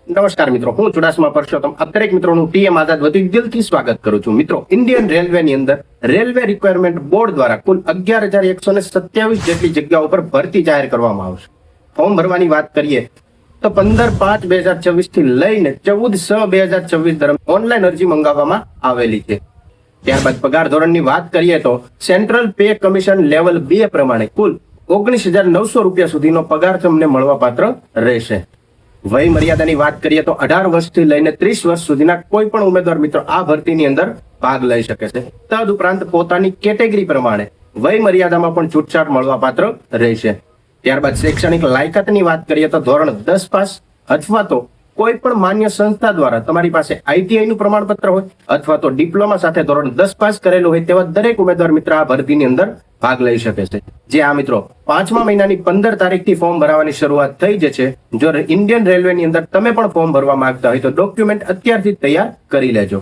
નમસ્કાર મિત્રો, હું ચુડાસમા પરસોત્તમ આપ દરેક મિત્રોનું ટીએમ આઝાદ વતી દિલથી સ્વાગત કરું છું. મિત્રો, ઇન્ડિયન રેલવેની અંદર રેલવે રિક્વાયરમેન્ટ બોર્ડ દ્વારા કુલ 11,127 જેટલી જગ્યાઓ પર ભરતી જાહેર કરવામાં આવશે. ફોર્મ ભરવાની વાત કરીએ તો 15/5/2024 થી લઈને 14/6/2024 દરમિયાન ઓનલાઈન અરજી મંગાવવામાં આવેલી છે. ત્યારબાદ પગાર ધોરણની વાત કરીએ તો સેન્ટ્રલ પે કમિશન લેવલ 2 પ્રમાણે કુલ 19,900 રૂપિયા સુધીનો પગાર તમને મળવાપાત્ર રહેશે. વય મર્યાદાની વાત કરીએ તો 18 વર્ષથી લઈને 30 વર્ષ સુધીના કોઈ પણ ઉમેદવાર મિત્રો આ ભરતીની અંદર ભાગ લઈ શકે છે. તદ ઉપરાંત પોતાની કેટેગરી પ્રમાણે વય મર્યાદામાં પણ છૂટછાટ મળવાપાત્ર રહેશે. ત્યારબાદ શૈક્ષણિક લાયકાતની વાત કરીએ તો ધોરણ 10 પાસ અથવા તો કોઈ પણ માન્ય સંસ્થા દ્વારા તમારી પાસે આઈટીઆઈ નું પ્રમાણપત્ર હોય અથવા તો ડિપ્લોમા સાથે ધોરણ 10 પાસ કરેલું હોય તેવા દરેક ઉમેદવાર મિત્ર આ ભરતીની અંદર ભાગ લઈ શકે છે. જે આ મિત્રો 5મા મહિનાની 15 તારીખથી ફોર્મ ભરવાની શરૂઆત થઈ જશે. જો ઇન્ડિયન રેલવેની અંદર તમે પણ ફોર્મ ભરવા માંગતા હોય તો ડોક્યુમેન્ટ અત્યારથી તૈયાર કરી લેજો.